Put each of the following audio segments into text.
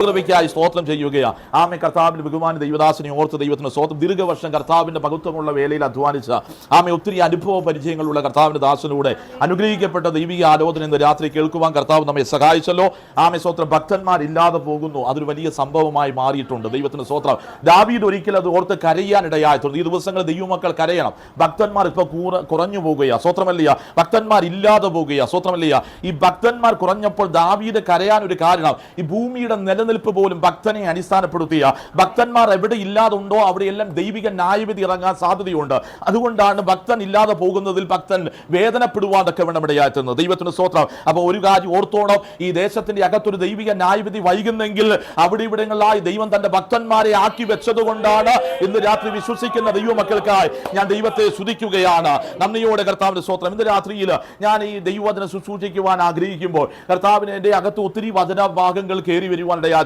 കൃപയ്ക്കായി സ്തോത്രം ചെയ്യുകയാണ്. ആമേ കർത്താവിന്റെ ബഹുമാന ദൈവദാസനെ ഓർത്ത് ദൈവത്തിന് സ്തോത്രം. ദീർഘവർഷം കർത്താവിന്റെ മഹത്വമുള്ള വേലയിൽ അധ്വാനിച്ച ആമേ ഒത്തിരി അനുഭവ പരിചയങ്ങളുള്ള കർത്താവിന്റെ ദാസനൂടെ അനുഗ്രഹിക്കപ്പെട്ട ദൈവിക ആലോചന ഇന്ന് രാത്രി കേൾക്കുവാൻ കർത്താവ് നമ്മെ സഹായിച്ചല്ലോ. ആമേ സ്തോത്രം. ഭക്തന്മാരില്ലാതെ പോകുന്നു, അതൊരു വലിയ സംഭവമായി മാറിയിട്ടുണ്ട്. ദൈവത്തിന് സ്തോത്രം. ദാവീദ് ഒരിക്കൽ അത് ഓർത്ത് കരയാനിടയായിട്ടുണ്ട്. ഈ ദിവസങ്ങളിൽ ദൈവമക്കൾ കരയണം. ഭക്തന്മാർ ഇപ്പൊ കുറഞ്ഞു പോകുകയാ, സ്വത്രമല്ല. ഭക്തന്മാർ ഇല്ലാതെ പോകുകയാ, സ്വത്രമല്ല. ഈ ഭക്തന്മാർ കുറഞ്ഞപ്പോൾ ദാവീദ് കരയാൻ ഒരു കാരണം, ഈ ഭൂമിയുടെ നിലനിൽപ്പ് പോലും ഭക്തനെ അടിസ്ഥാനപ്പെടുത്തിയ ഭക്തന്മാർ എവിടെ ഇല്ലാതുണ്ടോ അവിടെയെല്ലാം ദൈവിക ന്യായവിധി ഇറങ്ങാൻ സാധ്യതയുണ്ട്. അതുകൊണ്ടാണ് ഭക്തൻ ഇല്ലാതെ പോകുന്നതിൽ ഭക്തൻ വേദനപ്പെടുവാതൊക്കെ വേണമിടയാറ്റുന്നത്. ദൈവത്തിന് സ്തോത്രം. അപ്പോൾ ഒരു കാര്യം ഓർത്തോണം, ഈ ദേശത്തിന്റെ അകത്തൊരു ദൈവിക ന്യായവിധി വൈകുന്നെങ്കിൽ അവിടെ ഇവിടങ്ങളിലായി ദൈവം തന്റെ ഭക്തന്മാരെ ആക്കി വെച്ചത് കൊണ്ടാണ്. ഇന്ന് രാത്രി വിശ്വസിക്കുന്ന ദൈവമക്കൾക്കായി ഞാൻ ദൈവത്തെ സ്തുതിക്കുകയാണ്. നന്ദിയോടെ കർത്താവിന്റെ സ്തോത്രം. ഇന്ന് രാത്രിയിൽ ഞാൻ ഈ ദൈവവചനം ശുശ്രൂഷിക്കുവാൻ ആഗ്രഹിക്കുമ്പോൾ കർത്താവിന്റെ അകത്ത് ഒത്തിരി വചനഭാഗങ്ങൾ കയറി വരുവാൻ ഇടയാറ്റുന്നു.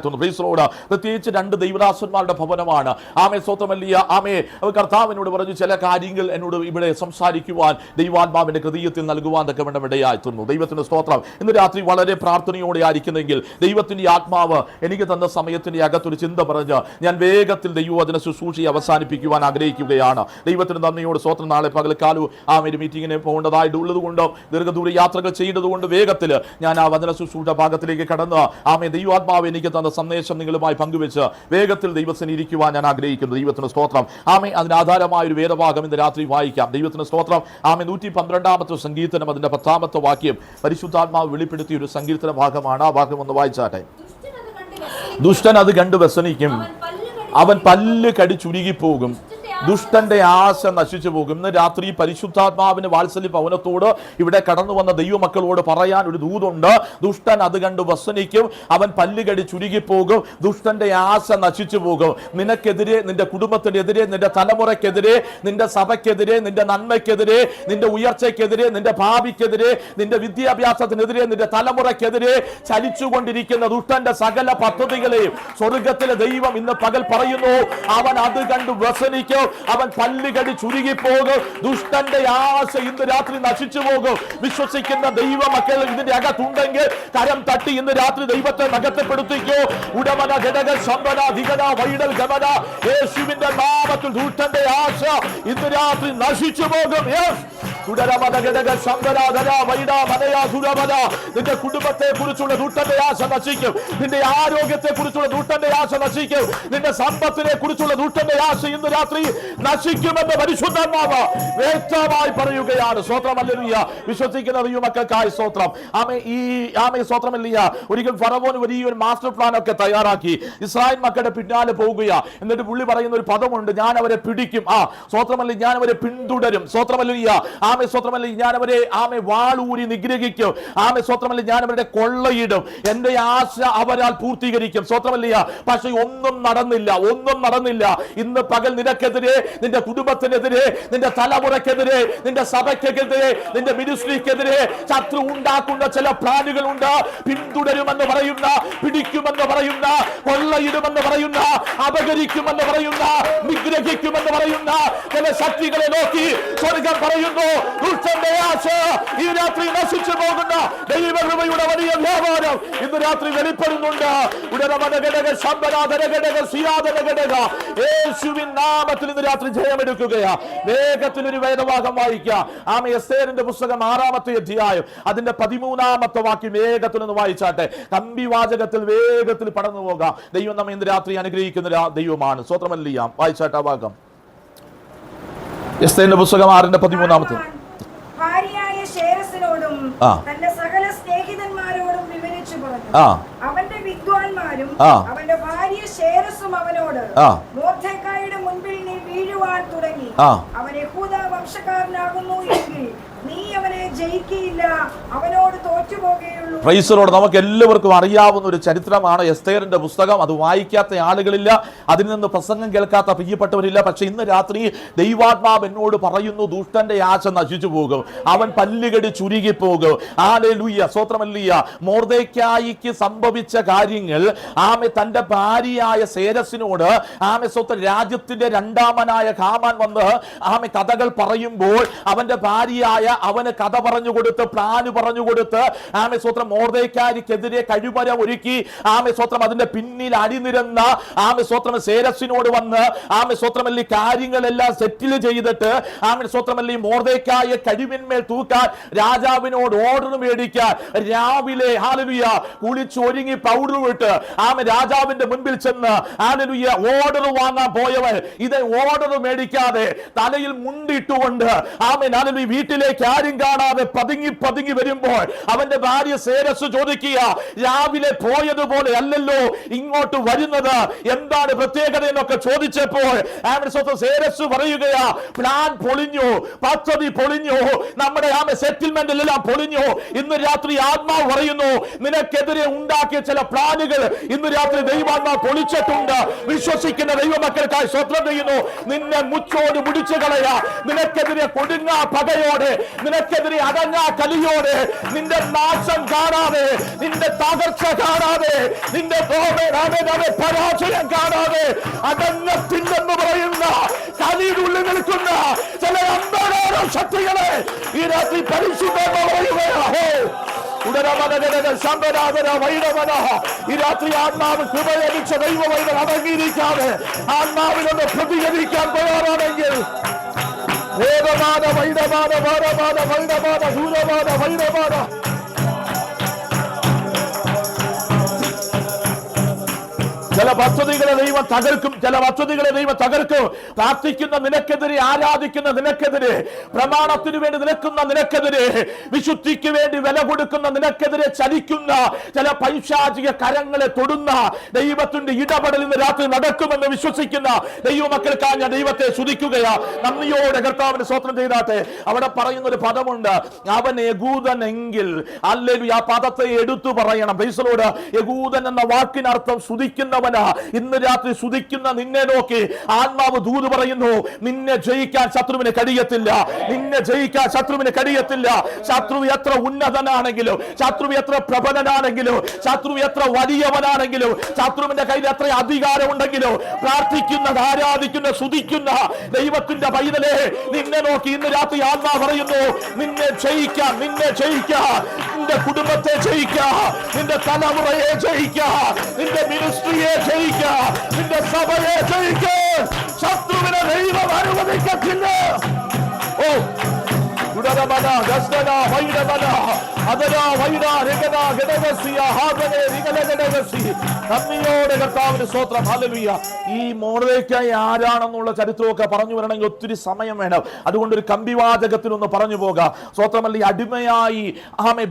പ്രത്യേകിച്ച് രണ്ട് ദൈവദാസന്മാരുടെ ഭവനമാണ്. ആമേ സ്തോത്രമല്ലിയ. ആമേ കർത്താവിനോട് പറഞ്ഞു ചില കാര്യങ്ങൾ എന്നോട് ഇവിടെ സംസാരിക്കുവാൻ ദൈവാത്മാവിന്റെ ഹൃദയത്തിൽ നൽകുവാൻ തക്ക വേണം ഇടയായിത്തുന്നു. ദൈവത്തിന്റെ സ്തോത്രം. ഇന്ന് രാത്രി വളരെ പ്രാർത്ഥനയോടെ ആയിരിക്കുന്നെങ്കിൽ ദൈവത്തിന്റെ ആത്മാവ് എനിക്ക് തന്ന സമയത്തിന്റെ അകത്തൊരു ചിന്ത പറഞ്ഞ് ഞാൻ വേഗത്തിൽ ദൈവവചന ശുശ്രൂഷ അവസാനിപ്പിക്കുവാൻ ആഗ്രഹിക്കുകയാണ്. ദൈവത്തിന് നന്ദിയോട് സ്തോത്രം. നാളെ പകൽക്കാലം ഒരു മീറ്റിങ്ങിന് പോകേണ്ടതായിട്ടുള്ളത് കൊണ്ടും ദീർഘദൂര യാത്രകൾ ചെയ്തതുകൊണ്ട് വേഗത്തിൽ ഞാൻ ആ വചന ശുശ്രൂഷ ഭാഗത്തിലേക്ക് കടന്ന് ആമേ ദൈവാത്മാവ് എനിക്ക് തന്ന സന്ദേശം നിങ്ങളുമായി പങ്കുവെച്ച് വേഗത്തിൽ ദൈവത്തിന് ഇരിക്കുവാൻ ഞാൻ ആഗ്രഹിക്കുന്നു. ദൈവത്തിന് സ്തോത്രം. ആമേ അതിന് ആധാരമായ ഒരു വേദഭാഗം ഇന്ന് രാത്രി വായിക്കാം. ദൈവത്തിന് സ്തോത്രം. ആമേ 112 സങ്കീർത്തനം അതിന്റെ 10 വാക്യം പരിശുദ്ധാത്മാവ് വെളിപ്പെടുത്തിയ ഒരു സങ്കീർത്തന ഭാഗമാണ്. ആ ഭാഗം ഒന്ന് വായിച്ചാട്ടെ. ദുഷ്ടൻ അത് കണ്ടു വ്യസനിക്കും, അവൻ പല്ല് കടിച്ചുരുകിപ്പോകും, ദുഷ്ടന്റെ ആശ നശിച്ചു പോകും. ഇന്ന് രാത്രി പരിശുദ്ധാത്മാവിന് വാത്സല്യ ഭവനത്തോട് ഇവിടെ കടന്നു വന്ന ദൈവമക്കളോട് പറയാൻ ഒരു ദൂതുണ്ട്. ദുഷ്ടൻ അത് കണ്ട് വസനിക്കും, അവൻ പല്ലുകടി ചുരുങ്ങിപ്പോകും, ദുഷ്ടന്റെ ആശ നശിച്ചു പോകും. നിനക്കെതിരെ, നിന്റെ കുടുംബത്തിനെതിരെ, നിന്റെ തലമുറയ്ക്കെതിരെ, നിന്റെ സഭയ്ക്കെതിരെ, നിന്റെ നന്മയ്ക്കെതിരെ, നിന്റെ ഉയർച്ചയ്ക്കെതിരെ, നിന്റെ ഭാവിക്കെതിരെ, നിന്റെ വിദ്യാഭ്യാസത്തിനെതിരെ, നിന്റെ തലമുറയ്ക്കെതിരെ ചലിച്ചുകൊണ്ടിരിക്കുന്ന ദുഷ്ടന്റെ സകല പദ്ധതികളെയും സ്വർഗത്തിലെ ദൈവം ഇന്ന് പകൽ പറയുന്നു, അവൻ അത് കണ്ട് വസനിക്കും, അവൻ പല്ലുകടി ചുരുങ്ങിപ്പോകും, ദുഷ്ടന്റെ ആശ ഇന്ന് രാത്രി നശിച്ചു പോകും. വിശ്വസിക്കുന്ന ദൈവമക്കൾ ഇതിന്റെ അകത്തുണ്ടെങ്കിൽ കരം തട്ടി ഇന്ന് രാത്രി ദൈവത്തെ മഹത്വപ്പെടുത്തിക്കോ. ഉടമന ഘടക ശമ്പന ധികന വൈഡൽ ഗമന യേശുവിന്റെ നാമത്തിൽ ദുഷ്ടന്റെ ആശ ഇന്ന് രാത്രി നശിച്ചു പോകും. നിന്റെ കുടുംബത്തെ കുറിച്ചുള്ള ദുഷ്ടന്റെ ആശ നശിക്കും, നിന്റെ ആരോഗ്യത്തെ കുറിച്ചുള്ള ദുഷ്ടന്റെ ആശ നശിക്കും, നിന്റെ സമ്പത്തിനെ കുറിച്ചുള്ള ദുഷ്ടന്റെ ആശ ഇന്ന് രാത്രി നശിക്കുമെന്ന് പരിശുദ്ധാത്മാവ് വ്യക്തമായി പറയുകയാണ്. സ്തോത്രമല്ലേലൂയ. വിശ്വസിക്കുന്ന ദൈവമക്കൾക്കായി സ്തോത്രം. ആമേ സ്തോത്രമല്ലേലൂയ. ഒരിക്കൽ ഫറവോൻ വലിയൊരു മാസ്റ്റർ പ്ലാൻ ഒക്കെ തയ്യാറാക്കി ഇസ്രായേൽ മക്കളുടെ പിന്നാലെ പോവുകയാ. എന്നിട്ട് പുള്ളി പറയുന്ന ഒരു പദമുണ്ട്, ഞാൻ അവരെ പിടിക്കും. സ്തോത്രമല്ലേ, ഞാൻ അവരെ പിന്തുടരും. സ്തോത്രമല്ലേലൂയ. ആമേ സ്തോത്രമല്ലേ, ഞാൻ അവരെ ആമേ വാളൂരി നിഗ്രഹിക്കും. ആമേ സ്തോത്രമല്ലേ, ഞാൻ അവരുടെ കൊള്ളയിടും. എന്റെ ആശ അവരാൽ പൂർത്തീകരിക്കും. സ്തോത്രമല്ലേയ. പക്ഷെ ഒന്നും നടന്നില്ല, ഒന്നും നടന്നില്ല. ഇന്ന് പകൽ നിനക്കെതിരെ, നിന്റെ കുടുംബത്തിനെതിരെ, നിന്റെ തലമുറയ്ക്കെതിരെ, നിന്റെ സഭയ്ക്കെതിരെ, നിന്റെ മിനിസ്ട്രിക്കെതിരെ ശത്രു ഉണ്ടാക്കുന്ന ചില പ്ലാനുകളുണ്ട്. പിന്തുടരുമെന്ന് പറയുന്ന, പിടിക്കുമെന്ന് പറയുന്ന, കൊള്ളയിടുമെന്ന് പറയുന്ന, അപകരിക്കുമെന്ന് പറയുന്ന, നിഗ്രഹിക്കുമെന്ന് പറയുന്ന ചില ശക്തികളെ നോക്കി സ്വർഗം പറയുന്നു, ദുഷ്ടന്റെ ആശ ഈ രാത്രി നശിച്ചു പോകുന്ന ദൈവകൃപയുടെ വലിയ വ്യാപാരം ഇന്ന് രാത്രി വെളിപ്പെടുന്നുണ്ട്. യേശുവിൻ നാമത്തിൽ ഇന്ന് രാത്രി ജയമെടുക്കുകയാ. വേഗത്തിൽ ഒരു വേദഭാഗം വായിക്കുക. ആമേ എസ്തേറിന്റെ പുസ്തകം 6-ാമത്തെ അധ്യായം അതിന്റെ 13-ാമത്തെ വാക്യം വേഗത്തിൽ ഒന്ന് വായിച്ചാട്ടെ. കമ്പി വാചകത്തിൽ വേഗത്തിൽ പടന്നു പോകാം. ദൈവം നമ്മെ ഇന്ന് രാത്രി അനുഗ്രഹിക്കുന്ന ദൈവമാണ്. സ്വത്രമല്ലിയാം. വായിച്ചാട്ടെ ആ ഭാഗം. എസ്തേറിന്റെ പുസ്തകം 6-ന്റെ 13-ാമത്തെ. ഭാര്യയായ ശേരസിനോടും തന്റെ സകല സ്നേഹിതന്മാരോടും വിവരിച്ചു പറഞ്ഞു. അവന്റെ വിദ്വാൻമാരും അവന്റെ ഭാര്യ ശേരസും അവനോട്, മൊർദെഖായിയുടെ മുൻപിൽ നീ വീഴുവാൻ തുടങ്ങി. അവൻ യഹൂദ വംശക്കാരനാകുന്നു എങ്കിൽ നീ അവനെ ജയിക്കില്ല, അവനോട് തോറ്റുപോകുകയുള്ളൂ. പ്രൈസലോട്. നമുക്ക് എല്ലാവർക്കും അറിയാവുന്ന ഒരു ചരിത്രമാണ് എസ്തേറിന്റെ പുസ്തകം. അത് വായിക്കാത്ത ആളുകളില്ല, അതിൽ നിന്ന് പ്രസംഗം കേൾക്കാത്ത പ്രിയപ്പെട്ടവരില്ല. പക്ഷെ ഇന്ന് രാത്രി ദൈവാത്മാവ് എന്നോട് പറയുന്നു, ദുഷ്ടന്റെ ആശ നശിച്ചു പോകും, അവൻ പല്ലുകടി ചുരുങ്ങിപ്പോകും. ഹല്ലേലൂയ. സ്തോത്രമല്ലിയ. മൊർദെഖായിക്ക് സംഭവിച്ച കാര്യങ്ങൾ ആമെ തന്റെ ഭാര്യയായ ശേരസിനോട് ആമെ സ്വന്തം രാജ്യത്തിന്റെ രണ്ടാമനായ ഹാമാൻ വന്ന് ആമെ കഥകൾ പറയുമ്പോൾ അവന്റെ ഭാര്യയായ അവന് കഥ പറഞ്ഞുകൊടുത്ത് പ്ലാന് പറഞ്ഞുകൊടുത്ത് ആമേ സ്വത്രം മൊർദെഖായിക്കെതിരെ കഴിവരം ഒരുക്കി ആമേ സ്വത്രം അതിന്റെ പിന്നിൽ അണിനിരന്ന ആമേ സ്വത്രം സേരസിനോട് വന്ന് ആമേ സ്വത്രമല്ലി കാര്യങ്ങളെല്ലാം സെറ്റിൽ ചെയ്തിട്ട് ആമേ സ്വത്രമല്ലി മൊർദെഖായിയെ കഴിവിന്മേൽ തൂക്കാൻ രാജാവിനോട് ഓർഡർ മേടിക്കാൻ രാവിലെ ഹല്ലേലൂയ കുളിച്ചൊരുങ്ങി പൗഡർ വിട്ട് ആമേ രാജാവിന്റെ മുൻപിൽ ചെന്ന് ഹല്ലേലൂയ ഓർഡർ വാങ്ങാൻ പോയവൻ ഇത് ഓർഡർ മേടിക്കാതെ തലയിൽ മുണ്ടിട്ടുകൊണ്ട് ആമേ ഹല്ലേലൂയ വീട്ടിലേക്ക് ആരും കാണാതെ പതുങ്ങി വരുമ്പോൾ അവന്റെ ഭാര്യ സേരസ് ചോദിക്കുക, രാവിലെ പോയതുപോലെ അല്ലല്ലോ ഇങ്ങോട്ട് വരുന്നത്, എന്താണ് പ്രത്യേകത എന്നൊക്കെ ചോദിച്ചപ്പോൾ സേരസ് പറയുകയാ, പ്ലാൻ പൊളിഞ്ഞു, പദ്ധതി പൊളിഞ്ഞു, നമ്മുടെ സെറ്റിൽമെന്റ് എല്ലാം പൊളിഞ്ഞു. ഇന്ന് രാത്രി ആത്മാവ് പറയുന്നു, നിനക്കെതിരെ ഉണ്ടാക്കിയ ചില പ്ലാനുകൾ ഇന്ന് രാത്രി ദൈവാത്മാവ് പൊളിച്ചിട്ടുണ്ട്. വിശ്വസിക്കുന്ന ദൈവമക്കൾക്കായി സ്വപ്നം ചെയ്യുന്നു. നിന്നെ മുച്ചോട് മുടിച്ചു കളയാ, നിനക്കെതിരെ കൊടുങ്ങാ പകയോടെ, നിനക്കെതിരെ അടങ്ങാ കലിയോടെ, നിന്റെ നാശം കാണാതെ, നിന്റെ തകർച്ച കാണാതെ, നിന്റെ പരാജയം കാണാതെ അടങ്ങത്തില്ലെന്ന് പറയുന്ന കലിയുടെ നിൽക്കുന്ന ചില അന്ധകാര ശക്തികളെ ഈ രാത്രി പരിശുദ്ധ ഈ രാത്രി ആത്മാവ് കൃപ ലഭിച്ച ദൈവവൈദ്യൻ അടങ്ങിയിരിക്കാതെ ആത്മാവിനൊന്ന് പ്രതികരിക്കാൻ തയ്യാറാണെങ്കിൽ വേദമാന വൈഡമാന ഭാരമാന വൈഡമാന ദൂരമാന വൈഡമാന ചില പദ്ധതികളെ ദൈവം തകർക്കും, ചില പദ്ധതികളെ ദൈവം തകർക്കും. പ്രാർത്ഥിക്കുന്ന നിനക്കെതിരെ, ആരാധിക്കുന്ന നിനക്കെതിരെ, പ്രമാണത്തിന് വേണ്ടി നിൽക്കുന്ന നിനക്കെതിരെ, വിശുദ്ധിക്ക് വേണ്ടി വില കൊടുക്കുന്ന നിനക്കെതിരെ ചലിക്കുന്ന ചില പൈശാചിക കരങ്ങളെ തൊടുന്ന ദൈവത്തിന്റെ ഇടപെടൽ ഇന്ന് രാത്രി നടക്കുമെന്ന് വിശ്വസിക്കുന്ന ദൈവമക്കൾക്കായി ഞാൻ ദൈവത്തെ സ്തുതിക്കുകയാ. നന്ദിയോടെ കർത്താവിന് സ്തോത്രം ചെയ്താട്ടെ. അവിടെ പറയുന്ന ഒരു പദമുണ്ട്, അവൻ യഹൂദനെങ്കിൽ. ഹല്ലേലൂയ. ആ പദത്തെ എടുത്തു പറയണം. പ്രൈസ് യഹൂദൻ എന്ന വാക്കിനർത്ഥം സ്തുതിക്കുന്ന. ഇന്ന് രാത്രി സ്തുതിക്കുന്ന നിന്നെ നോക്കി ആത്മാവ് ദൂത് പറയുന്നു, നിന്നെ ജയിക്കാൻ ശത്രുവിന് കഴിയത്തില്ല, നിന്നെ ജയിക്കാൻ ശത്രുവിന് കഴിയത്തില്ല. ശത്രു എത്ര ഉന്നതനാണെങ്കിലും, ശത്രു എത്ര പ്രബലനാണെങ്കിലും, ശത്രു എത്ര വലിയവനാണെങ്കിലും, ശത്രുവിന്റെ കയ്യിൽ എത്ര അധികാരമുണ്ടെങ്കിലും, പ്രാർത്ഥിക്കുന്ന, ആരാധിക്കുന്ന, സ്തുതിക്കുന്ന ദൈവത്തിന്റെ പൈതലേ, നിന്നെ നോക്കി ഇന്ന് രാത്രി ആത്മാവ് പറയുന്നു, നിന്നെ ജയിക്കാൻ, നിന്നെ ജയിക്കാൻ, നിന്റെ കുടുംബത്തെ ജയിക്കാൻ, നിന്റെ തലമുറയെ ജയിക്കാൻ, നിന്റെ മിനിസ്ട്രിയെ ജയിക്കാൻ, നിന്റെ സഭയെ ജയിക്കാൻ ശത്രുവിനെ ദൈവം അനുവദിക്കത്തില്ല. ഓ നന്ദിയോടെ കർത്താവിന്റെ സ്തോത്രം. ഹല്ലേലൂയ. ഈ മൊർദെഖായി ആരാണെന്നുള്ള ചരിത്രമൊക്കെ പറഞ്ഞു വരണമെങ്കിൽ ഒത്തിരി സമയം വേണം. അതുകൊണ്ട് ഒരു കമ്പിവാചകത്തിനൊന്ന് പറഞ്ഞു പോകാം. സ്വത്രമല്ല അടിമയായി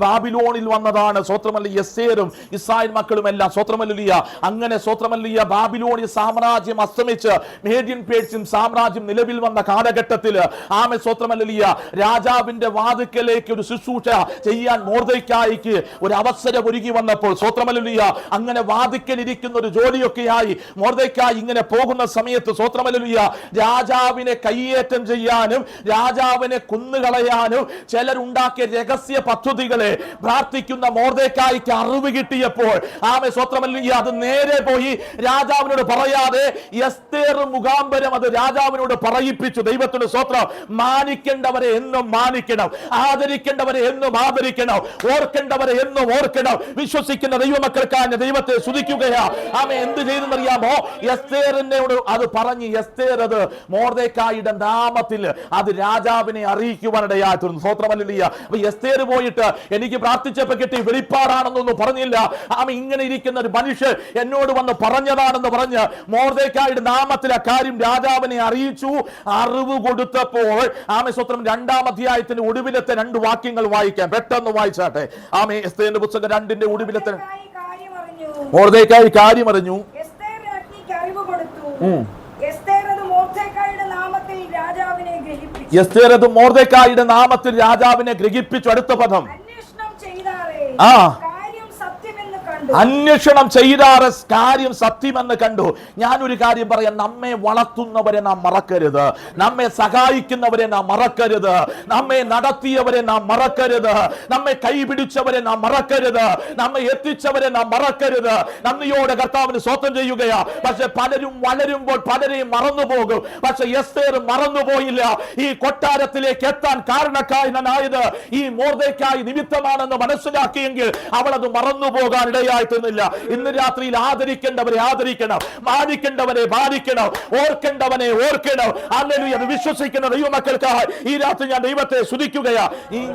ബാബിലോണിൽ വന്നതാണ്. സ്വത്രമല്ല എസ്തേറും ഇസ്രായേൽ മക്കളും എല്ലാം. സ്വത്രമല്ലിയ അങ്ങനെ സ്വത്രമല്ലിയ ബാബിലോണിയ സാമ്രാജ്യം അസ്തമിച്ച് മേഡിയൻ പേർഷ്യൻ സാമ്രാജ്യം നിലവിൽ വന്ന കാലഘട്ടത്തിൽ സ്വത്രമല്ലിയ രാജാവിന്റെ വാതിക്കലേക്ക് ഒരു ശുശ്രൂഷ ചെയ്യാൻ മൊർദെഖായിക്ക് ഒരു അവസരം ഒരുങ്ങി വന്നപ്പോൾ സ്വത്രമല്ലിയ അങ്ങനെ വാതിക്കലിരിക്കുന്ന ഒരു ജോലിയൊക്കെയായി മൊർദെഖായി ഇങ്ങനെ പോകുന്ന സമയത്ത് സ്വത്രമല്ലിയ രാജാവിനെ കയ്യേറ്റം ചെയ്യാനും രാജാവിനെ കൊന്നുകളയാനും ചിലരുണ്ടാക്കിയ രഹസ്യ പദ്ധതികളെ പ്രാർത്ഥിക്കുന്ന മൊർദെഖായിക്ക് അറിവ് കിട്ടിയപ്പോൾ സ്വത്രമല്ലിയ അത് നേരെ പോയി രാജാവിനോട് പറയാതെ എസ്തേർ മുഖാന്തരം അത് രാജാവിനോട് പറയിപ്പിച്ചു. ദൈവത്തിന്റെ സ്തോത്രം. മാനിക്കേണ്ടവരെ എന്നും മാനിക്കണം, ആദരിക്കേണ്ടവരെ എന്നും ആദരിക്കണം, ഓർക്കേണ്ടവരെ എന്നും ഓർക്കണം. വിശ്വസിക്കുന്ന ദൈവമക്കൾക്കാണ് ദൈവത്തെ സ്തുതിക്കുകയാ. എന്ത് ചെയ്തെന്നറിയാമോ? എസ്തേറിനോട് അത് പറഞ്ഞ് എസ്തേർ അത് മൊർദെഖായിയുടെ നാമത്തിൽ അത് രാജാവിനെ അറിയിക്കുവാനിടയായി തീർന്നു. സ്തോത്രമല്ലിയ. അപ്പൊ എസ്തേർ പോയിട്ട് എനിക്ക് പ്രാർത്ഥിച്ചപ്പോ കിട്ടി വെളിപ്പാടാണെന്നൊന്നും പറഞ്ഞില്ല. ഇങ്ങനെ ഇരിക്കുന്ന ഒരു മനുഷ്യൻ എന്നോട് വന്ന് പറഞ്ഞതാണെന്ന് പറഞ്ഞ് മൊർദെഖായിയുടെ നാമത്തിൽ ആ കാര്യം രാജാവിനെ അറിയിച്ചു. അറിവ് കൊടുത്തപ്പോൾ സ്വത്രം 2-ാം അധ്യായത്തിന്റെ ഒടുവിലത്തെ 2 വാക്യങ്ങൾ വായിക്കാം. പെട്ടെന്ന് വായിച്ചാട്ടെ. എസ്തേറിന്റെ പുസ്തകം 2-ന്റെ ഒടുവിലത്തെ മൊർദെഖായി കാര്യം അറിഞ്ഞു. എസ്തേർ അത് മൊർദെഖായിയുടെ നാമത്തിൽ രാജാവിനെ ഗ്രഹിപ്പിച്ചു. അടുത്ത പദം അന്വേഷണം ചെയ്താറ് കാര്യം സത്യമെന്ന് കണ്ടു. ഞാനൊരു കാര്യം പറയാം, നമ്മെ വളർത്തുന്നവരെ നാം മറക്കരുത്, നമ്മെ സഹായിക്കുന്നവരെ നാം മറക്കരുത്, നമ്മെ നടത്തിയവരെ നാം മറക്കരുത്, നമ്മെ കൈപിടിച്ചവരെ നാം മറക്കരുത്, നമ്മെ എത്തിച്ചവരെ നാം മറക്കരുത്. നന്ദിയോടെ കർത്താവിന് സ്തോത്രം ചെയ്യുകയാ. പക്ഷെ പലരും വളരുമ്പോൾ പലരെയും മറന്നുപോകും. പക്ഷെ എസ്തേർ മറന്നുപോയില്ല. ഈ കൊട്ടാരത്തിലേക്ക് എത്താൻ കാരണക്കാരനായത് ഈ മൊർദെഖായി നിമിത്തമാണെന്ന് മനസ്സിലാക്കിയെങ്കിൽ അവൾ അത് മറന്നുപോകാൻ ഇടയായി തീർന്നില്ല. ഇന്ന് രാത്രിയിൽ ആദരിക്കേണ്ടവരെ ആദരിക്കണം, മാനിക്കേണ്ടവരെ മാനിക്കണം, ഓർക്കേണ്ടവനെ ഓർക്കണം. ഹല്ലേലൂയ. അത് വിശ്വസിക്കുന്ന ദൈവമക്കൾക്ക് ഈ രാത്രി ഞാൻ ദൈവത്തെ സ്തുതിക്കുകയാ.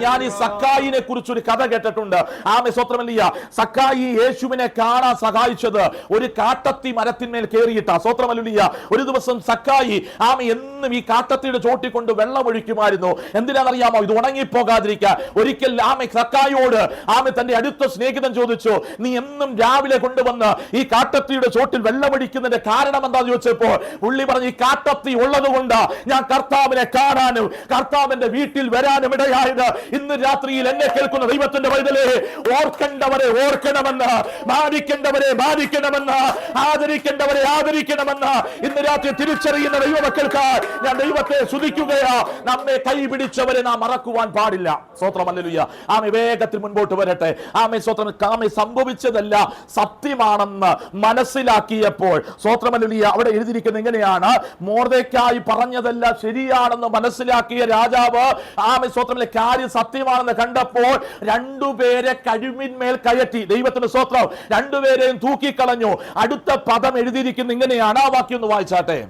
ഞാൻ ഈ സക്കായിനെ കുറിച്ച് ഒരു കഥ കേട്ടിട്ടുണ്ട്. ആമേ സ്തോത്രമല്ലിയ. സക്കായി യേശുവിനെ കാണാൻ സഹായിച്ചത് ഒരു കാട്ടത്തി മരത്തിന്മേൽ കയറിയിട്ടാ. സ്തോത്രമല്ലിയ. ഒരു ദിവസം സക്കായി ആമ എന്നും ഈ കാട്ടത്തിയുടെ ചോട്ടിക്കൊണ്ട് വെള്ളം ഒഴിക്കുമായിരുന്നു. എന്തിനാണെന്നറിയാമോ? ഇത് ഉണങ്ങിപ്പോകാതിരിക്കാൻ. ഒരിക്കൽ ആമ സക്കായിയോട് ആമ തന്റെ അടുത്ത സ്നേഹിതൻ ചോദിച്ചു, നീ എന്നും രാവിലെ കൊണ്ടുവന്ന് ഈ കാട്ടത്തിയുടെ ചോട്ടിൽ വെള്ളമൊഴിക്കുന്നതിന്റെ കാരണം എന്താന്ന് ചോദിച്ചപ്പോൾ പുള്ളി പറഞ്ഞു, ഈ കാട്ടത്തി ഉള്ളത് കൊണ്ട് ഞാൻ കർത്താവിനെ കാണാനും കർത്താവിന്റെ വീട്ടിൽ വരാനും ഇടയായത്. ഇന്ന് രാത്രിയിൽ എന്നെ കേൾക്കുന്ന ദൈവത്തിന്റെ പൈതലേ, ഓർക്കേണ്ടവരെ ഓർക്കണമെന്ന്, മാനിക്കേണ്ടവരെ മാനിക്കണമെന്ന്, ആദരിക്കേണ്ടവരെ ആദരിക്കണമെന്ന് ഇന്ന് രാത്രി തിരിച്ചറിയുന്ന ദൈവമക്കൾക്ക് ഞാൻ ദൈവത്തെ സ്തുതിക്കുകയാ. നമ്മെ കൈപിടിച്ചവരെ നാം മറക്കുവാൻ പാടില്ല. സ്തോത്രം. ഹല്ലേലൂയ. ആമേ വേഗത്തിൽ മുൻപോട്ട് വരട്ടെ. ആമേ സ്തോത്രം. ആമേ സംഭവിച്ചതല്ല സത്യമാണെന്ന് മനസ്സിലാക്കിയപ്പോൾ സ്തോത്രം. ഹല്ലേലൂയ. അവിടെ എഴുതിയിരിക്കുന്നത് ഇങ്ങനെയാണ്, മൊർദെഖായി പറഞ്ഞതല്ല ശരിയാണെന്ന് മനസ്സിലാക്കിയ രാജാവ് ആമേ സ്തോത്രം കാര്യം സത്യമാണെന്ന് കണ്ടപ്പോൾ രണ്ടുപേരെ കഴിവിന്മേൽ കയറ്റി. ദൈവത്തിന് സ്തോത്രം. രണ്ടുപേരെയും തൂക്കിക്കളഞ്ഞു. അടുത്ത പദം എഴുതിയിരിക്കുന്നത് ഇങ്ങനെയാണ്. ആ വാക്യം ഒന്ന് വായിച്ചാട്ടെ.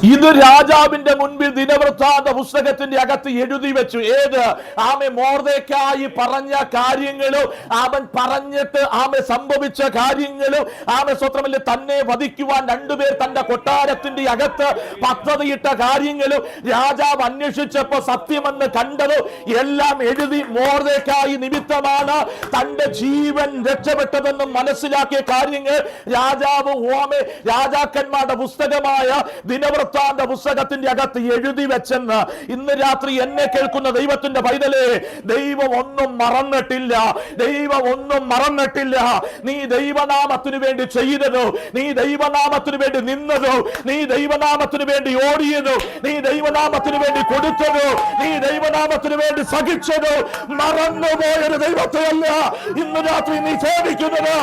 ഇത് രാജാവിന്റെ മുൻപിൽ ദിനവൃത്താന്ത പുസ്തകത്തിന്റെ അകത്ത് എഴുതി വെച്ചു. ഏത്? ആമെ മൊർദെഖായി പറഞ്ഞ കാര്യങ്ങളും അവൻ പറഞ്ഞിട്ട് ആമെ സംഭവിച്ച കാര്യങ്ങളും ആമെ സ്വത്രമല്ല തന്നെ വധിക്കുവാൻ രണ്ടുപേർ തന്റെ കൊട്ടാരത്തിന്റെ അകത്ത് പദ്ധതിയിട്ട കാര്യങ്ങളും രാജാവ് അന്വേഷിച്ചപ്പോ സത്യമെന്ന് കണ്ടത് എല്ലാം എഴുതി. മൊർദെഖായി നിമിത്തമാണ് തന്റെ ജീവൻ രക്ഷപ്പെട്ടതെന്ന് മനസ്സിലാക്കിയ കാര്യങ്ങൾ രാജാവ് ഓമെ രാജാക്കന്മാരുടെ പുസ്തകമായ ദിനവൃത്താന്ത പുസ്തകത്തിന്റെ അകത്ത് എഴുതി വെച്ചെന്ന് ഇന്ന് രാത്രി എന്നെ കേൾക്കുന്ന ദൈവത്തിന്റെ പൈതലേ, ദൈവം ഒന്നും മറന്നിട്ടില്ല. ദൈവം ഒന്നും മറന്നിട്ടില്ല. നീ ദൈവനാമത്തിന് വേണ്ടി ചെയ്തതോ, നീ ദൈവനാമത്തിന് വേണ്ടി നിന്നതോ, നീ ദൈവനാമത്തിന് വേണ്ടി ഓടിയതോ, നീ ദൈവനാമത്തിന് വേണ്ടി കൊടുത്തതോ, നീ ദൈവനാമത്തിന് വേണ്ടി സഹിച്ചതോ മറന്നുപോയൊരു ദൈവത്തെ അല്ല ഇന്ന് രാത്രി നീ സേവിക്കുന്നത്.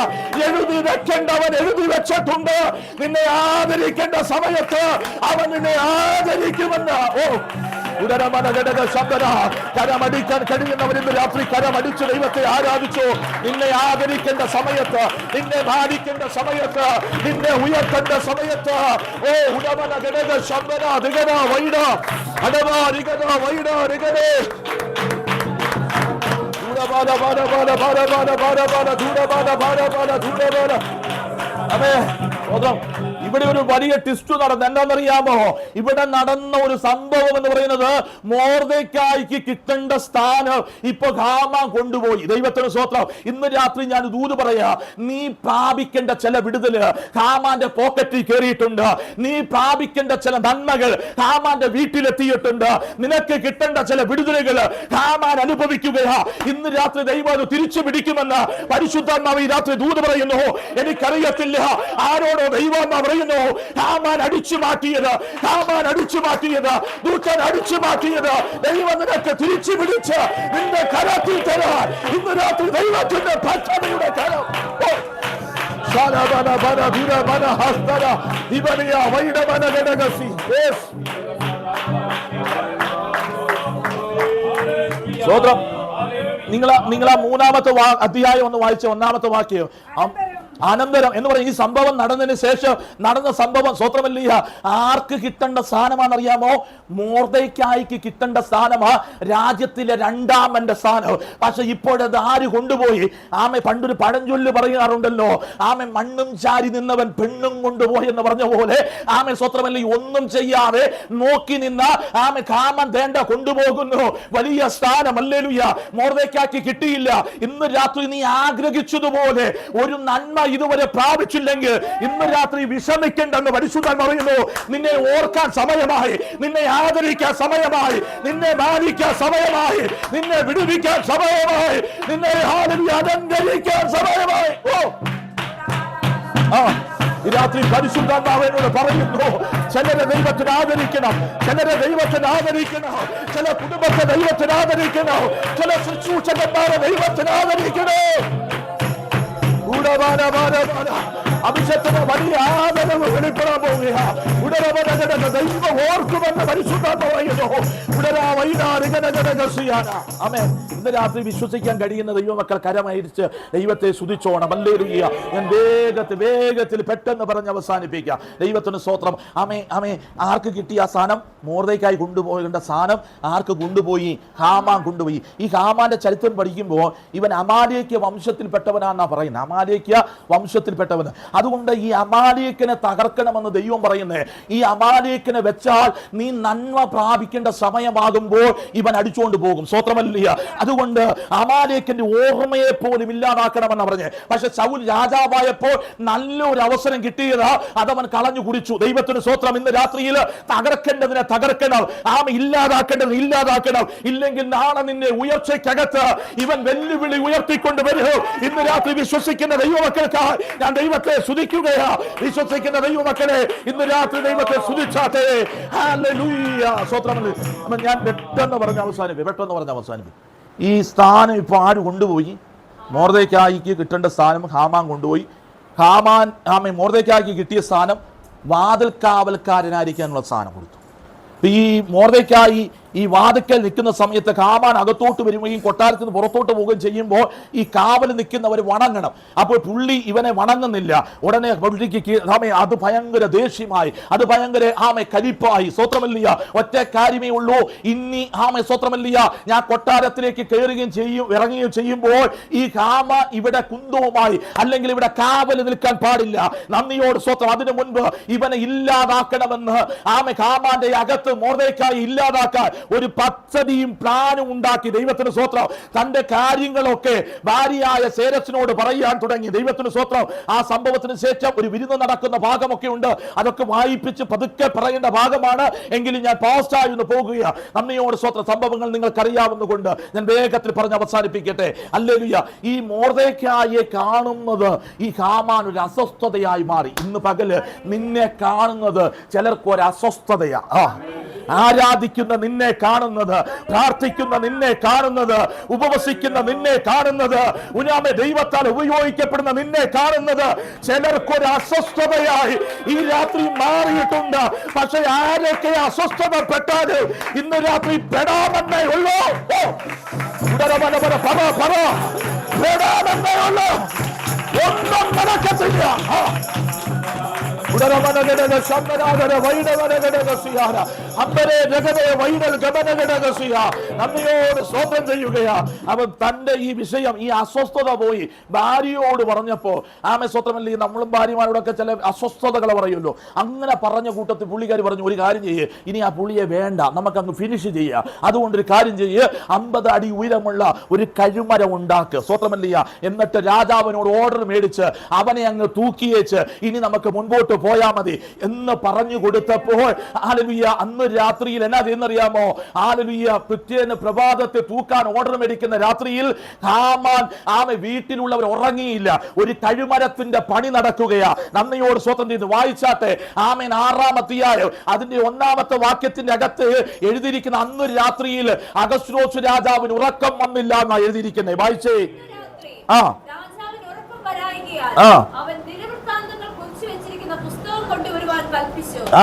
എഴുതി വെക്കേണ്ടവൻ എഴുതി വെച്ചിട്ടുണ്ട്. നിന്നെ ആദരിക്കേണ്ട സമയത്ത് അവൻ നിന്നെ ആദരിക്കുമെന്ന്. കരമടിക്കാൻ കഴിയുന്നവർ ഇന്ന് രാത്രി കരമടിച്ച് ദൈവത്തെ ആരാധിച്ചു. നിന്നെ ആദരിക്കേണ്ട സമയത്ത്, നിന്നെ മാനിക്കേണ്ട സമയത്ത്, നിന്നെ ഉയർത്തേണ്ട സമയത്ത് ഉടമന ഘടക ശബ്ദന ദിഗന വൈഡ അടവ രിഗന വൈഡ രിഗനേ ധൂടബാല ബാല ബാല ബാല ബാല ബാല ബാല ധൂടബാല ബാല ബാല ധൂടബാല. അമേ ഇവിടെ ഒരു വലിയ ട്വിസ്റ്റ് നടന്നു. എന്താണെന്നറിയാമോ? ഇവിടെ നടന്ന ഒരു സംഭവം എന്ന് പറയുന്നത് മൊർദെഖായിക്ക് കിട്ടേണ്ട സ്ഥാനം ഇപ്പൊ ഹാമാൻ കൊണ്ടുപോയി. ദൈവത്തിന് സ്തോത്രം. ഇന്ന് രാത്രി ഞാൻ ദൂത് പറയാ, നീ പ്രാപിക്കേണ്ട ചില വിടുതല് ഹാമാന്റെ പോക്കറ്റിൽ കയറിയിട്ടുണ്ട്. നീ പ്രാപിക്കേണ്ട ചില നന്മകൾ ഹാമാന്റെ വീട്ടിലെത്തിയിട്ടുണ്ട്. നിനക്ക് കിട്ടേണ്ട ചില വിടുതലുകൾ ഹാമാൻ അനുഭവിക്കുകയാ. ഇന്ന് രാത്രി ദൈവം അത് തിരിച്ചു പിടിക്കുമെന്ന് പരിശുദ്ധാത്മാവ് ഈ രാത്രി ദൂത് പറയുന്നു. എനിക്കറിയത്തില്ല ആരോടോ ദൈവം പറയുന്നു. ഹാമാൻ അടിച്ചു മാറ്റിയത്, ഹാമാൻ അടിച്ചു മാറ്റിയത്, ദൂതൻ അടിച്ചു മാറ്റിയത് ദൈവം നിനക്ക് തിരിച്ചു പിടിച്ച് നിന്റെ കരത്തിൽ തരാൻ ഇന്ന് രാത്രി ദൈവത്തിന്റെ പദ്ധതിയുടെ കരം. നിങ്ങളാ മൂന്നാമത്തെ അധ്യായം ഒന്ന് വായിച്ച ഒന്നാമത്തെ വാക്യം. അനന്തരം എന്ന് പറയും ഈ സംഭവം നടന്നതിന് ശേഷം നടന്ന സംഭവം സ്വത്രമല്ല. ആർക്ക് കിട്ടേണ്ട സ്ഥാനമാണെന്നറിയാമോ? മൊർദെഖായിക്ക് കിട്ടേണ്ട സ്ഥാനമാ രാജ്യത്തിലെ രണ്ടാമന്റെ സ്ഥാനം. പക്ഷെ ഇപ്പോഴത് ആര് കൊണ്ടുപോയി? ആമെ പണ്ടൊരു പഴഞ്ചൊല്ല് പറയാറുണ്ടല്ലോ, ആമെ മണ്ണും ചാരി നിന്നവൻ പെണ്ണും കൊണ്ടുപോയി എന്ന് പറഞ്ഞ പോലെ ആമെ സ്വത്രമല്ല ഒന്നും ചെയ്യാതെ നോക്കി നിന്ന ആമെ ഹാമാൻ വേണ്ട കൊണ്ടുപോകുന്നു. വലിയ സ്ഥാനം. ഹല്ലേലൂയ. മൊർദെഖായിക്ക് കിട്ടിയില്ല. ഇന്ന് രാത്രി നീ ആഗ്രഹിച്ചതുപോലെ ഒരു നന്മ ഇതുവരെ പ്രാപിച്ചില്ലെങ്കിൽ ഇന്ന് രാത്രി വിഷമിക്കേണ്ടെന്ന് പരിശുദ്ധൻ പറയുന്നു. നിന്നെ ഓർക്കാൻ സമയമായി, നിന്നെ ആദരിക്കാൻ സമയമായി, നിന്നെ മാനിക്കാൻ സമയമായി, നിന്നെ വിടുവിക്കാൻ സമയമായി, നിന്നെ അലങ്കരിക്കാൻ സമയമായി. ഈ രാത്രി പരിശുദ്ധാത്മാവിനോട് പറയുന്നു, ചിലരെ ദൈവത്തിന് ആദരിക്കണം, ചിലരെ ദൈവത്തിന് ആദരിക്കണം, ചില കുടുംബത്തെ ദൈവത്തിന് ആദരിക്കണം, ചില ശുശ്രൂഷകന്മാരെ ദൈവത്തിന് ആദരിക്കണം. അഭിഷേകത്തിന് വലിയ ആദരവ് വെളിപ്പെടാൻ പോവുകയാണ്. ദൈവം ഓർക്കുമെന്ന് പരിശുദ്ധാത്മാവ് പറയുന്നു. ഇന്ന് രാത്രി വിശ്വസിക്കാൻ കഴിയുന്ന ദൈവമക്കൾ കരമയച്ച് ദൈവത്തെ സ്തുതിച്ചോണം. ഹല്ലേലൂയ. ഞാൻ വേഗത്തിൽ പെട്ടെന്ന് പറഞ്ഞ് അവസാനിപ്പിക്കാം. ദൈവത്തിന് സ്തോത്രം. ആർക്ക് കിട്ടിയ ആ സ്ഥാനം? മോർദെഖായി കൊണ്ടുപോകേണ്ട സ്ഥാനം ആർക്ക് കൊണ്ടുപോയി? ഹാമാൻ കൊണ്ടുപോയി. ഈ ഹാമാന്റെ ചരിത്രം പഠിക്കുമ്പോൾ ഇവൻ അമാലേക്യ വംശത്തിൽപ്പെട്ടവനാണെന്നാ പറയുന്നത്. അമാലേക്യ വംശത്തിൽപ്പെട്ടവന്. അതുകൊണ്ട് ഈ അമാലേക്കിനെ തകർക്കണമെന്ന് ദൈവം പറയുന്നത്. ഈ അമാലേക്കിനെ വെച്ചാൽ നീ നന്മ പ്രാപിക്കേണ്ട സമയമാകുമ്പോൾ ഇവൻ അടിച്ചുകൊണ്ട് പോകും. സ്തോത്രമല്ലിയ. അതുകൊണ്ട് അമാലേക്കിന്റെ ഓർമ്മയെ പോലും ഇല്ലാതാക്കണമെന്ന് പറഞ്ഞ്. പക്ഷെ ശൗൽ രാജാവായപ്പോൾ നല്ലൊരു അവസരം കിട്ടിയത് അതവൻ കളഞ്ഞു കുടിച്ചു. ദൈവത്തിന് സ്തോത്രം. ഇന്ന് രാത്രിയിൽ തകർക്കേണ്ടതിനെ തകർക്കണം, ഇല്ലാതാക്കേണ്ടത് ഇല്ലാതാക്കണം. ഇല്ലെങ്കിൽ നാളെ നിന്നെ ഉയർച്ചയ്ക്കകത്ത് ഇവൻ വെല്ലുവിളി ഉയർത്തിക്കൊണ്ട് വരും. ഇന്ന് രാത്രി വിശ്വസിക്കുന്ന ദൈവമക്കൾക്ക് ഞാൻ ദൈവത്തെ സ്തുതിക്കുകയാ. വിശ്വസിക്കുന്ന ദൈവമക്കളെ ഇന്ന് രാത്രി ദൈവത്തെ സ്തുതിച്ചാട്ടെ. ഹല്ലേലൂയ. സ്തോത്രമല്ലേ. ഞാൻ പെട്ടെന്ന് പറഞ്ഞ അവസാനിപ്പിക്കും. ഈ സ്ഥാനം ഇപ്പൊ ആര് കൊണ്ടുപോയി? മോർദെഖായിക്ക് കിട്ടേണ്ട സ്ഥാനം ഹാമാൻ കൊണ്ടുപോയി. മോർദെഖായിക്ക് കിട്ടിയ സ്ഥാനം വാതിൽ കാവൽക്കാരനായിരിക്കാനുള്ള സ്ഥാനം കൊടുത്തു. ഈ മോർദെഖായി ഈ വാതിക്കൽ നിൽക്കുന്ന സമയത്ത് ഹാമാൻ അകത്തോട്ട് വരികയും കൊട്ടാരത്തിന് പുറത്തോട്ട് പോവുകയും ചെയ്യുമ്പോൾ ഈ കാവൽ നിൽക്കുന്നവർ വണങ്ങണം. അപ്പോൾ പുള്ളി ഇവനെ വണങ്ങുന്നില്ല. ഉടനെ പുള്ളിക്ക് അത് ഭയങ്കര ദേഷ്യമായി, അത് ഭയങ്കര കലിപ്പായി. സ്തോത്രമല്ലിയ. ഒറ്റ കാര്യമേ ഉള്ളൂ. ഇനി സ്തോത്രമല്ലിയ, ഞാൻ കൊട്ടാരത്തിലേക്ക് കയറുകയും ഇറങ്ങുകയും ചെയ്യുമ്പോൾ ഈ ഹാമാൻ ഇവിടെ കുന്തവുമായി അല്ലെങ്കിൽ ഇവിടെ കാവൽ നിൽക്കാൻ പാടില്ല. നന്ദിയോട് സ്തോത്രം. അതിനു മുൻപ് ഇവനെ ഇല്ലാതാക്കണമെന്ന് ഹാമാന്റെ അകത്ത് മോർദെഖായി ഇല്ലാതാക്കാൻ ഒരു പദ്ധതിയും പ്ലാനും ഉണ്ടാക്കി. ദൈവത്തിന് സ്തോത്രം. തന്റെ കാര്യങ്ങളൊക്കെ ഭാര്യയായ സേരസിനോട് പറയാൻ തുടങ്ങി. ദൈവത്തിന് സ്തോത്രം. ആ സംഭവത്തിന് ശേഷം ഒരു വിരുന്ന് നടക്കുന്ന ഭാഗമൊക്കെ ഉണ്ട്. അതൊക്കെ വായിപ്പിച്ച് പതുക്കെ പറയേണ്ട ഭാഗമാണ്. എങ്കിലും ഞാൻ പാസ്റ്റായി ഒന്ന് പോകുകയാണ്. നന്ദിയോട് സ്തോത്രം. സംഭവങ്ങൾ നിങ്ങൾക്കറിയാവുന്നതുകൊണ്ട് ഞാൻ വേഗത്തിൽ പറഞ്ഞ് അവസാനിപ്പിക്കട്ടെ. ഹല്ലേലൂയ. ഈ മോർദെഖായിയെ കാണുന്നത് ഈ ഹാമാൻ ഒരു അസ്വസ്ഥതയായി മാറി. ഇന്ന് പകല് നിന്നെ കാണുന്നത് ചിലർക്ക് ഒരു അസ്വസ്ഥതയാ. ആരാധിക്കുന്ന നിന്നെ കാണുന്നത്, പ്രാർത്ഥിക്കുന്ന നിന്നെ കാണുന്നത്, ഉപവസിക്കുന്ന നിന്നെ കാണുന്നത്, ദൈവത്താൽ ഉപയോഗിക്കപ്പെടുന്ന നിന്നെ കാണുന്നത് ചിലർക്കൊരു അസ്വസ്ഥതയായി ഈ രാത്രി മാറിയിട്ടുണ്ട്. പക്ഷെ ആരൊക്കെ അസ്വസ്ഥതപ്പെട്ടാലും ഇന്ന് രാത്രി പെടാമെന്നേ ഉള്ളൂ. പെടാമെന്നേ ഉള്ളൂ. ഒന്നും നടക്കത്തില്ല. നമ്മയോട് സ്തോത്രം ചെയ്യുകയാ. അവൻ തന്റെ ഈ വിഷയം, ഈ അസ്വസ്ഥത പോയി ഭാര്യയോട് പറഞ്ഞപ്പോ സ്തോത്രമല്ലേ. നമ്മളും ഭാര്യമാരോടൊക്കെ ചില അസ്വസ്ഥതകളെ പറയുമല്ലോ. അങ്ങനെ പറഞ്ഞ കൂട്ടത്തിൽ പുള്ളിക്കാരി പറഞ്ഞു, ഒരു കാര്യം ചെയ്യേ, ഇനി ആ പുള്ളിയെ വേണ്ട, നമുക്കങ്ങ് ഫിനിഷ് ചെയ്യാം. അതുകൊണ്ടൊരു കാര്യം ചെയ്യേ, 50 അടി ഉയരമുള്ള ഒരു കഴുമരം ഉണ്ടാക്കുക. സ്തോത്രമല്ല. എന്നിട്ട് രാജാവിനോട് ഓർഡർ മേടിച്ച് അവനെ അങ്ങ് തൂക്കിയേച്ച് ഇനി നമുക്ക് മുൻപോട്ട് പോയാ മതി എന്ന് പറഞ്ഞു കൊടുത്തപ്പോൾ അന്ന് രാത്രിയിൽ എന്നാ ചെയ്യുന്നറിയാമോ? പിറ്റേന്ന് പ്രഭാതത്തെ തൂക്കാൻ ഓർഡർ മേടിക്കുന്ന രാത്രിയിൽ ഹാമാൻ വീട്ടിലുള്ളവർ ഉറങ്ങിയില്ല. ഒരു കഴുമരത്തിന്റെ പണി നടക്കുകയാ. നന്ദിയോട് സ്വന്തം ചെയ്ത് വായിച്ചാട്ടെ. 6-ാം അധ്യായം അതിന്റെ 1-ാമത്തെ വാക്യത്തിന്റെ അകത്ത് എഴുതിയിരിക്കുന്ന അന്ന് രാത്രിയിൽ അഗസ്വേരോസ് രാജാവിന് ഉറക്കം വന്നില്ല എന്നാ എഴുതിയിരിക്കുന്നത്. വായിച്ചേ.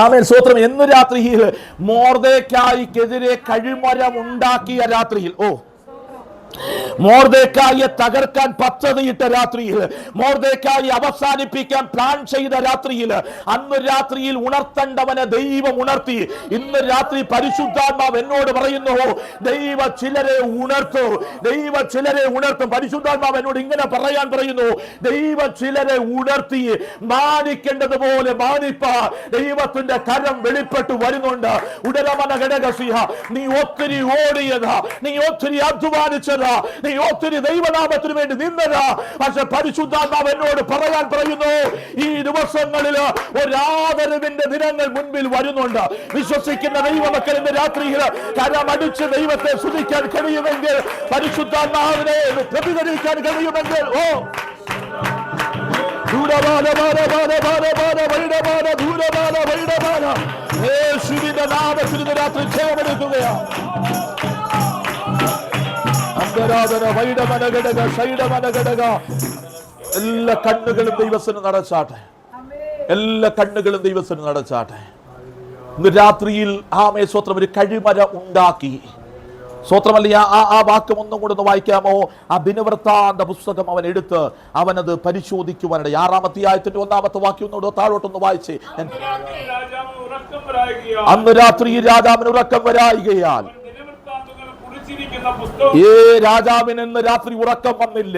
ആമേൻ. സ്തോത്രം. എന്ന് രാത്രിയിൽ മോർദെഖായിക്കെതിരെ കഴുമരം ഉണ്ടാക്കിയ രാത്രിയിൽ മോർദെഖായിയെ തകർക്കാൻ പദ്ധതിയിട്ട രാത്രിയിൽ, മോർദെഖായി അവസാനിപ്പിക്കാൻ പ്ലാൻ ചെയ്ത രാത്രിയിൽ, അന്ന് രാത്രിയിൽ ഉണർത്തേണ്ടവനെ ദൈവം ഉണർത്തി. ഇന്ന് രാത്രി പരിശുദ്ധാത്മാവ് എന്നോട് പറയുന്നു, ദൈവ ചിലരെ ഉണർത്തും, ദൈവ ചിലരെ ഉണർത്തും. പരിശുദ്ധാത്മാവ് എന്നോട് ഇങ്ങനെ പറയാൻ പറയുന്നു, ദൈവ ചിലരെ ഉണർത്തി മാനിക്കേണ്ടതുപോലെ മാനിപ്പാ ദൈവത്തിന്റെ കരം വെളിപ്പെട്ടു വരുന്നുണ്ട്. ഉടരമന ഘടകസിഹ, നീ ഒത്തിരി ഓടിയത്, നീ ഒത്തിരി അധ്വാനിച്ചത്, ചെയ്തതാ, നീ ഒത്തിരി ദൈവനാമത്തിന് വേണ്ടി നിന്നതാ. പക്ഷെ പരിശുദ്ധാത്മാവ് എന്നോട് പറയുന്നു, ഈ ദിവസങ്ങളിൽ ഒരാദരവിന്റെ ദിനങ്ങൾ മുൻപിൽ വരുന്നുണ്ട്. വിശ്വസിക്കുന്ന ദൈവമക്കൾ ഇന്ന് രാത്രിയിൽ കരമടിച്ച് ദൈവത്തെ സ്തുതിക്കാൻ കഴിയുമെങ്കിൽ, പരിശുദ്ധാത്മാവിനെ പ്രതികരിക്കാൻ കഴിയുമെങ്കിൽ, യേശുവിന്റെ നാമത്തിൽ ഇന്ന് രാത്രി ജയമെടുക്കുകയാണ്. അന്തരാധന വൈഡമനഘടക ശൈഡമനഘടക എല്ലാ കണ്ണുകളും ദൈവത്തിന് നടച്ചാട്ടെ, എല്ലാ കണ്ണുകളും ദൈവത്തിന് നടച്ചാട്ടെ. ഇന്ന് രാത്രിയിൽ ആമേ സ്വത്രം ഒരു കഴിമര ഉണ്ടാക്കി. സ്വത്രമല്ല, ആ വാക്യം ഒന്നും കൂടെ ഒന്ന് വായിക്കാമോ? ആ ദിനവൃത്താന്ത പുസ്തകം അവൻ എടുത്ത് അവനത് പരിശോധിക്കുവാനിട. 6-ാം അധ്യായത്തിന്റെ 1-ാമത്തെ വാക്യം ഒന്നുകൂടെ താഴോട്ടൊന്ന് വായിച്ചേ. അന്ന് രാത്രി രാജാവിന് ഉറക്കം വരായികയാൽ രാജാവിന് ഇന്ന് രാത്രി ഉറക്കം വന്നില്ല.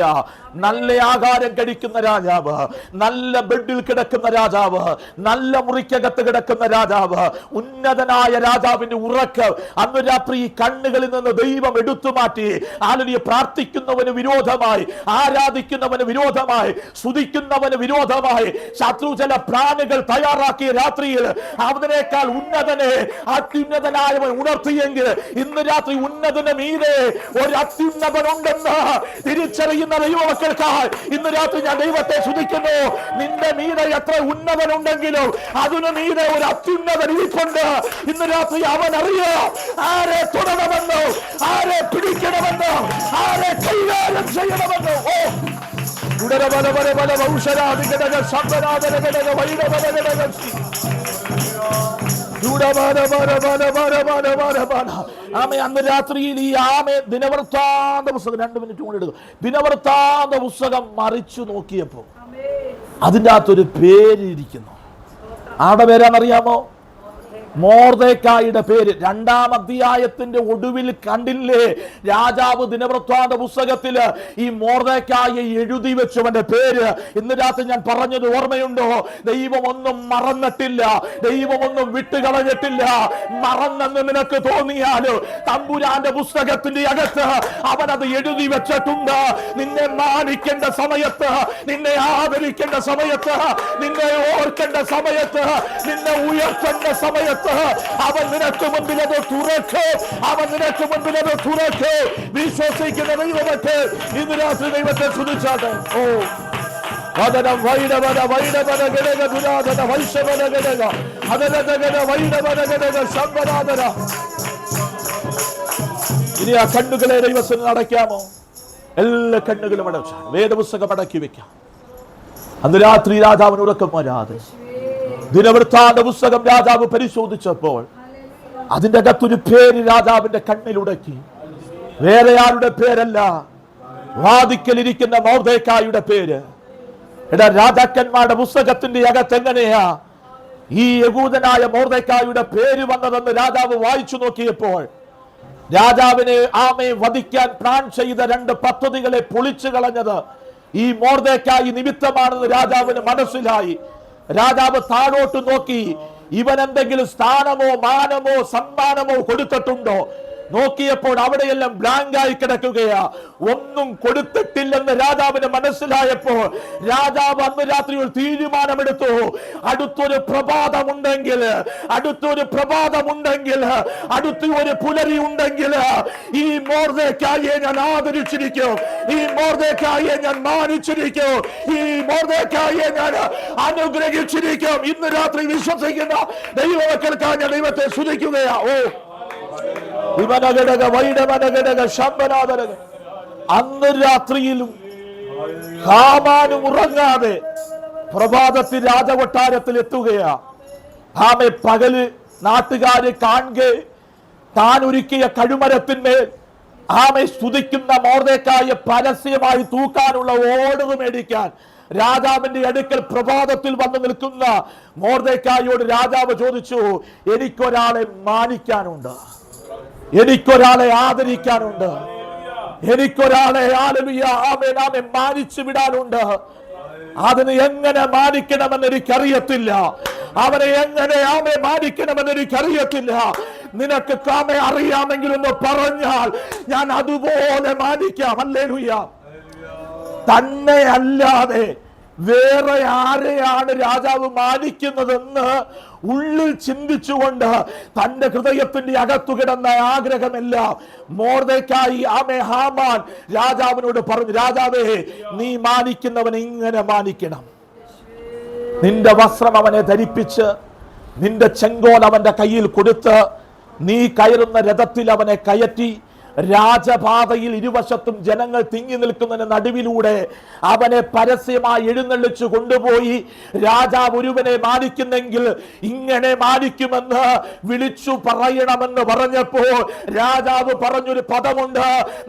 നല്ല ആഹാരം കഴിക്കുന്ന രാജാവ്, നല്ല ബെഡിൽ കിടക്കുന്ന രാജാവ്, നല്ല മുറിക്കകത്ത് കിടക്കുന്ന രാജാവ്, ഉന്നതനായ രാജാവിന്റെ ഉറക്കം അന്ന് രാത്രി കണ്ണുകളിൽ നിന്ന് ദൈവം എടുത്തു മാറ്റി. ആളുകളെ പ്രാർത്ഥിക്കുന്നവന് വിരോധമായി, ആരാധിക്കുന്നവന് വിരോധമായി, സ്തുതിക്കുന്നവന് വിരോധമായി ശത്രു ചില പ്ലാനുകൾ തയ്യാറാക്കിയ രാത്രിയിൽ അവനേക്കാൾ ഉന്നതനെ അത്യുന്നതനായവൻ ഉണർത്തിയെങ്കിൽ, ഇന്ന് രാത്രി ഉന്നതന് മീതെ ഒരു അത്യുന്നതനുണ്ടെന്ന് തിരിച്ചറിയുന്ന ദൈവമക്കൾക്കായി ഇന്ന് രാത്രി ഞാൻ ദൈവത്തെ സ്തുതിക്കുന്നു. നിന്റെ മീതെ എത്ര ഉന്നതനുണ്ടെങ്കിലും അതിനു മീതെ ഒരു അത്യുന്നതൻ ഇരിപ്പുണ്ട്. ഇന്ന് രാത്രി അവൻ അറിയാം ആരെ തുടരണമെന്നോ, ആരെ പിടിക്കണമെന്നോ, ആരെ കൈകാര്യം ചെയ്യണമെന്നോ. അന്ന് രാത്രിയിൽ ഈ ദിനവൃത്താന്ത പുസ്തകം 2 മിനിറ്റ് കൊണ്ട് എടുക്കും. ദിനവൃത്താന്ത പുസ്തകം മറിച്ചു നോക്കിയപ്പോ അതിൻ്റെ അകത്തൊരു പേര് ഇരിക്കുന്നു. ആരുടെ പേരാണെന്നറിയാമോ? മോർദെഖായിയുടെ പേര്. 2-ാം അധ്യായത്തിന്റെ ഒടുവിൽ കണ്ടില്ലേ, രാജാവ് ദിനവൃത്താന്ത പുസ്തകത്തില് ഈ മോർദെഖായെ എഴുതി വെച്ചവന്റെ പേര്. ഇന്ന് രാത്രി ഞാൻ പറഞ്ഞത് ഓർമ്മയുണ്ടോ? ദൈവമൊന്നും മറന്നിട്ടില്ല, ദൈവമൊന്നും വിട്ടുകളഞ്ഞിട്ടില്ല. മറന്നെന്ന് നിനക്ക് തോന്നിയാലും തമ്പുരാന്റെ പുസ്തകത്തിന്റെ അകത്ത് അവനത് എഴുതി വെച്ചിട്ടുണ്ട്. നിന്നെ മാനിക്കേണ്ട സമയത്ത്, നിന്നെ ആദരിക്കേണ്ട സമയത്ത്, നിന്നെ ഓർക്കേണ്ട സമയത്ത്, നിന്നെ ഉയർത്തേണ്ട സമയത്ത് അവൻ നിനക്ക് മുൻപിൽ അത് തുറക്കും. അവൻ നിനക്ക് മുൻപിൽ അത് തുറക്കും. വിശ്വസിക്കുന്ന ദൈവമൊക്കെ ഇന്ന് രാത്രി ദൈവത്തെ സ്തുതിച്ചാട്ടെ. ഇനി ആ കണ്ണുകളെ ദൈവത്തിന് അടയ്ക്കാമോ? എല്ലാ കണ്ണുകളും അടച്ച വേദപുസ്തകം അടക്കി വെക്കാം. അന്ന് രാത്രി രാജാവിന് ഉറക്കം വരാതെ ദിനവൃത്താന്ത പുസ്തകം രാജാവ് പരിശോധിച്ചപ്പോൾ അതിന്റെ അകത്തൊരു പേര് രാജാവിന്റെ കണ്ണിലുടക്കി. വേറെ ആരുടെ പേരല്ല, വാതിക്കലിരിക്കുന്ന മോർദെഖായിയുടെ പേര്. എടാ, രാജാക്കന്മാരുടെ പുസ്തകത്തിന്റെ അകത്ത് എങ്ങനെയാ ഈ യഹൂദനായ മോർദെഖായിയുടെ പേര് വന്നതെന്ന് രാജാവ് വായിച്ചു നോക്കിയപ്പോൾ രാജാവിനെ വധിക്കാൻ പ്ലാൻ ചെയ്ത 2 പദ്ധതികളെ പൊളിച്ചു കളഞ്ഞത് ഈ മോർദെഖായി നിമിത്തമാണെന്ന് രാജാവിന് മനസ്സിലായി. രാജാവ് താഴോട്ട് നോക്കി, ഇവൻ എന്തെങ്കിലും സ്ഥാനമോ മാനമോ സമ്മാനമോ കൊടുത്തിട്ടുണ്ടോ? നോക്കിയപ്പോൾ അവിടെയെല്ലാം ബ്ലാങ്കായി കിടക്കുകയാ. ഒന്നും കൊടുത്തിട്ടില്ലെന്ന് രാജാവിന് മനസ്സിലായപ്പോൾ രാജാവ് അന്ന് രാത്രി ഒരു തീരുമാനമെടുത്തു. അടുത്തൊരു പ്രഭാതമുണ്ടെങ്കിൽ, അടുത്തൊരു പുലരി ഉണ്ടെങ്കിൽ ഈ മോർദെഖായിയെ ഞാൻ ആദരിച്ചിരിക്കും, ഈ മോർദെഖായിയെ ഞാൻ മാനിച്ചിരിക്കും, ഈ മോർദെഖായിയെ ഞാൻ അനുഗ്രഹിച്ചിരിക്കും. ഇന്ന് രാത്രി വിശ്വസിക്കുന്ന ദൈവമക്കൾക്കായി ഞാൻ ദൈവത്തെ സ്തുതിക്കുകയാ. അന്ന് രാത്രിയിലും ഹാമാനും ഉറങ്ങാതെ പ്രഭാതത്തിൽ രാജകൊട്ടാരത്തിൽ എത്തുകയാ. പകല് നാട്ടുകാരെ കാണെ താൻ ഒരുക്കിയ കഴുമരത്തിന്മേൽ സ്തുതിക്കുന്ന മോർദെഖായിയെ പരസ്യമായി തൂക്കാനുള്ള ഓർഡർ മേടിക്കാൻ രാജാവിന്റെ അടുക്കൽ പ്രഭാതത്തിൽ വന്നു നിൽക്കുന്ന മോർദെഖായിയോട് രാജാവ് ചോദിച്ചു, എനിക്കൊരാളെ മാനിക്കാനുണ്ട്, എനിക്കൊരാളെ ആദരിക്കാനുണ്ട്, എനിക്കൊരാളെ മാനിച്ചു വിടാനുണ്ട്. അതിന് എങ്ങനെ മാനിക്കണമെന്ന് എനിക്കറിയത്തില്ല, അവനെ എങ്ങനെ മാനിക്കണമെന്ന് എനിക്കറിയത്തില്ല. നിനക്ക് കാമെ അറിയാമെങ്കിലൊന്ന് പറഞ്ഞാൽ ഞാൻ അതുപോലെ മാനിക്കാം. ഹല്ലേലൂയ. തന്നെ അല്ലാതെ വേറെ ആരെയാണ് രാജാവ് മാനിക്കുന്നതെന്ന് ഉള്ളിൽ ചിന്തിച്ചുകൊണ്ട് തന്റെ ഹൃദയത്തിന്റെ അകത്തു കിടന്ന ആഗ്രഹമെല്ലാം മൊർദെഖായി ഹാമാൻ രാജാവിനോട് പറഞ്ഞു, രാജാവേ, നീ മാനിക്കുന്നവനെ ഇങ്ങനെ മാനിക്കണം. നിന്റെ വസ്ത്രം അവനെ ധരിപ്പിച്ച് നിന്റെ ചെങ്കോൽ അവന്റെ കയ്യിൽ കൊടുത്ത് നീ കയറുന്ന രഥത്തിൽ അവനെ കയറ്റി രാജപാതയിൽ ഇരുവശത്തും ജനങ്ങൾ തിങ്ങി നിൽക്കുന്നതിന് നടുവിലൂടെ അവനെ പരസ്യമായി എഴുന്നള്ളിച്ചു കൊണ്ടുപോയി രാജാവ് ഒരുവനെ മാനിക്കുന്നെങ്കിൽ ഇങ്ങനെ മാനിക്കുമെന്ന് വിളിച്ചു പറയണമെന്ന് പറഞ്ഞപ്പോൾ രാജാവ് പറഞ്ഞൊരു പദമുണ്ട്,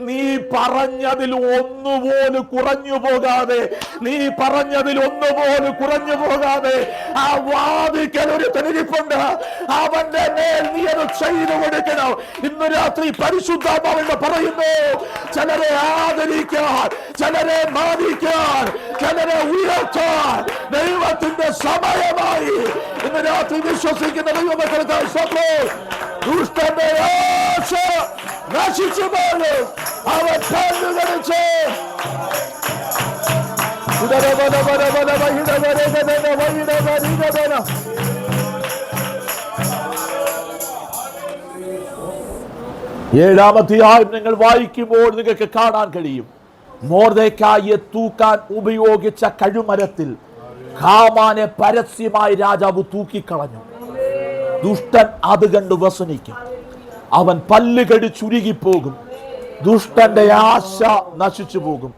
നീ പറഞ്ഞതിൽ ഒന്നുപോലും കുറഞ്ഞു പോകാതെ, നീ പറഞ്ഞതിൽ ഒന്നുപോലും കുറഞ്ഞു പോകാതെ ആ വാദിക്കൽ ഒരു തെളിയിപ്പുണ്ട്, അവന്റെ മേൽ നീ അത് ചെയ്തു കൊടുക്കണം. ഇന്ന് രാത്രി പരിശുദ്ധ പറയുന്നു, ചിലരെ ആദരിക്കാൻ, ചിലരെ മാനിക്കാൻ, ചിലരെ ഉയർത്താൻ ദൈവത്തിന്റെ സമയമായി ഇന്ന് രാത്രി വിശ്വസിക്കുന്ന ദൈവമക്കൾക്ക് ദുഷ്ടന്റെ ആശ നശിച്ചു പോലും അവൻ കണ്ടുകളിച്ച് ഏഴാമധ്യായം നിങ്ങൾ വായിക്കുമ്പോൾ നിങ്ങൾക്ക് കാണാൻ കഴിയും, മൊർദെഖായിയെ തൂക്കാൻ ഉപയോഗിച്ച കഴുമരത്തിൽ ഹാമാനെ പരസ്യമായി രാജാവ് തൂക്കിക്കളഞ്ഞു. ദുഷ്ടൻ അത് കണ്ട് വ്യസനിക്കും, അവൻ പല്ലുകടി ചുരുങ്ങിപ്പോകും, ദുഷ്ടന്റെ ആശ നശിച്ചു പോകും.